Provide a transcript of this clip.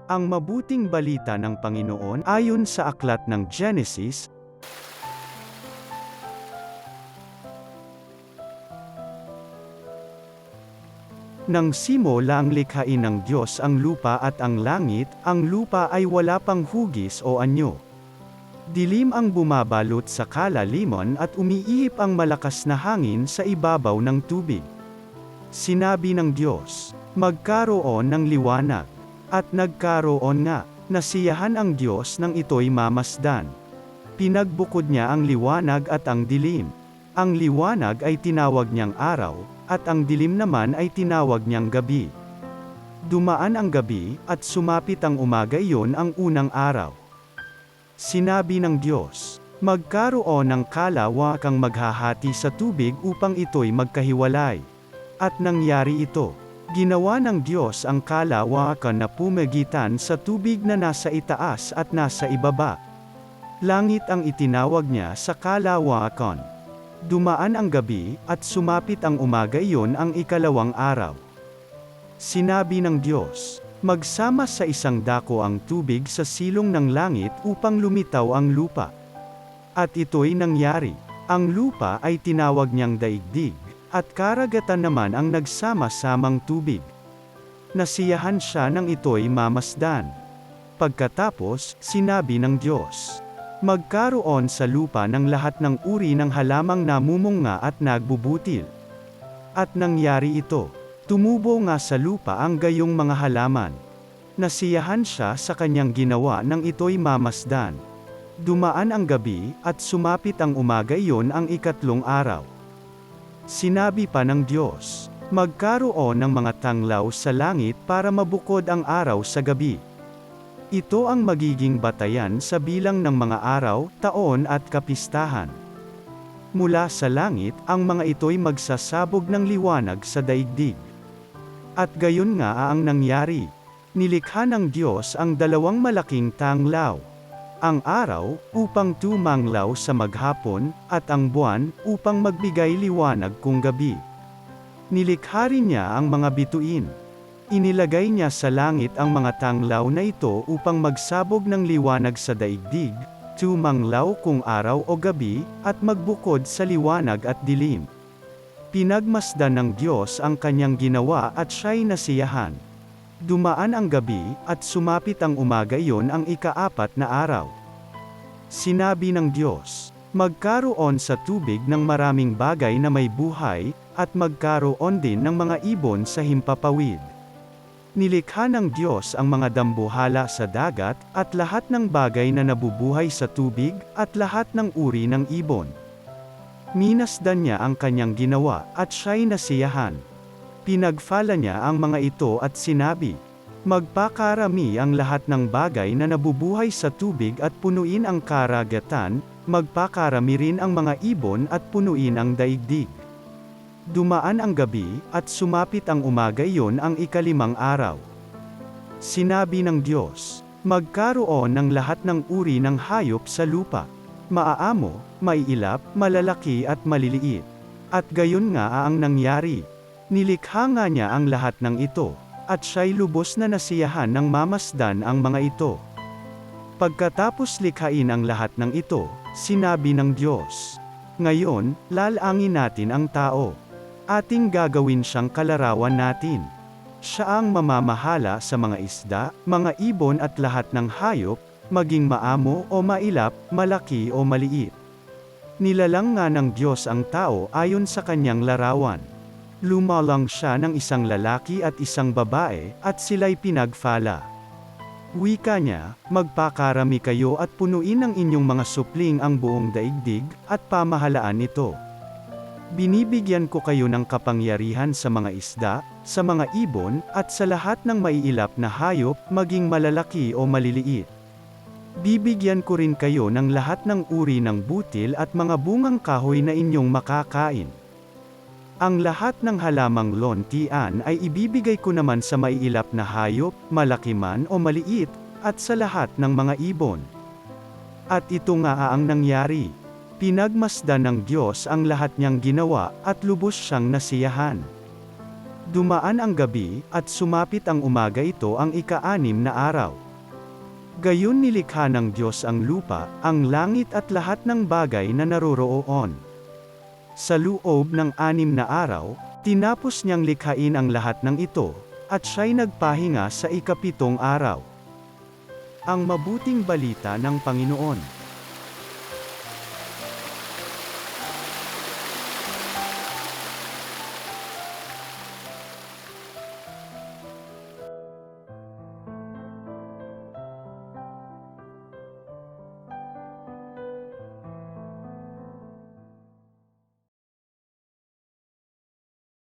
Ang mabuting balita ng Panginoon ayon sa aklat ng Genesis. Nang simula ang likhain ng Diyos ang lupa at ang langit, ang lupa ay wala pang hugis o anyo. Dilim ang bumabalot sa kalaliman at umiihip ang malakas na hangin sa ibabaw ng tubig. Sinabi ng Diyos, magkaroon ng liwanag. At nagkaroon nga, nasiyahan ang Diyos nang ito'y mamasdan. Pinagbukod niya ang liwanag at ang dilim. Ang liwanag ay tinawag niyang araw, at ang dilim naman ay tinawag niyang gabi. Dumaan ang gabi, at sumapit ang umaga, iyon ang unang araw. Sinabi ng Diyos, magkaroon ng kalawakang maghahati sa tubig upang ito'y magkahiwalay. At nangyari ito. Ginawa ng Diyos ang kalawakan na pumagitan sa tubig na nasa itaas at nasa ibaba. Langit ang itinawag niya sa kalawakan. Dumaan ang gabi, at sumapit ang umaga, iyon ang ikalawang araw. Sinabi ng Diyos, magsama sa isang dako ang tubig sa silong ng langit upang lumitaw ang lupa. At ito'y nangyari. Ang lupa ay tinawag niyang daigdig. At karagatan naman ang nagsama-samang tubig. Nasiyahan siya nang ito'y mamasdan. Pagkatapos, sinabi ng Diyos, magkaroon sa lupa ng lahat ng uri ng halamang namumunga at nagbubutil. At nangyari ito. Tumubo nga sa lupa ang gayong mga halaman. Nasiyahan siya sa kanyang ginawa nang ito'y mamasdan. Dumaan ang gabi, at sumapit ang umaga, iyon ang ikatlong araw. Sinabi pa ng Diyos, magkaroon ng mga tanglaw sa langit para mabukod ang araw sa gabi. Ito ang magiging batayan sa bilang ng mga araw, taon at kapistahan. Mula sa langit, ang mga ito'y magsasabog ng liwanag sa daigdig. At gayon nga ang nangyari. Nilikha ng Diyos ang dalawang malaking tanglaw. Ang araw, upang tumanglaw sa maghapon, at ang buwan, upang magbigay liwanag kung gabi. Nilikha rin niya ang mga bituin. Inilagay niya sa langit ang mga tanglaw na ito upang magsabog ng liwanag sa daigdig, tumanglaw kung araw o gabi, at magbukod sa liwanag at dilim. Pinagmasdan ng Diyos ang kanyang ginawa at siya'y nasiyahan. Dumaan ang gabi, at sumapit ang umaga, iyon ang ikaapat na araw. Sinabi ng Diyos, magkaroon sa tubig ng maraming bagay na may buhay, at magkaroon din ng mga ibon sa himpapawid. Nilikha ng Diyos ang mga dambuhala sa dagat, at lahat ng bagay na nabubuhay sa tubig, at lahat ng uri ng ibon. Minasdan niya ang kanyang ginawa, at siya'y nasiyahan. Pinagpala niya ang mga ito at sinabi, magpakarami ang lahat ng bagay na nabubuhay sa tubig at punuin ang karagatan, magpakarami rin ang mga ibon at punuin ang daigdig. Dumaan ang gabi, at sumapit ang umaga, iyon ang ikalimang araw. Sinabi ng Diyos, magkaroon ng lahat ng uri ng hayop sa lupa. Maaamo, maiilap, malalaki at maliliit. At gayon nga ang nangyari. Nilikha nga niya ang lahat ng ito, at siya'y lubos na nasiyahan nang mamasdan ang mga ito. Pagkatapos likhain ang lahat ng ito, sinabi ng Diyos, ngayon, lalangin natin ang tao. Ating gagawin siyang kalarawan natin. Siya ang mamamahala sa mga isda, mga ibon at lahat ng hayop, maging maamo o mailap, malaki o maliit. Nilalang nga ng Diyos ang tao ayon sa kanyang larawan. Lumalang siya ng isang lalaki at isang babae, at sila'y pinagpala. Wika niya, magpakarami kayo at punuin ng inyong mga supling ang buong daigdig, at pamahalaan ito. Binibigyan ko kayo ng kapangyarihan sa mga isda, sa mga ibon, at sa lahat ng maiilap na hayop, maging malalaki o maliliit. Bibigyan ko rin kayo ng lahat ng uri ng butil at mga bungang kahoy na inyong makakain. Ang lahat ng halamang lontian ay ibibigay ko naman sa maiilap na hayop, malaki man o maliit, at sa lahat ng mga ibon. At ito nga ang nangyari. Pinagmasdan ng Diyos ang lahat niyang ginawa, at lubos siyang nasiyahan. Dumaan ang gabi, at sumapit ang umaga, ito ang ika-6 na araw. Gayon nilikha ng Diyos ang lupa, ang langit at lahat ng bagay na naroroon. Sa loob ng 6 na araw, tinapos niyang likhain ang lahat ng ito, at siya'y nagpahinga sa ika-7 araw. Ang mabuting balita ng Panginoon.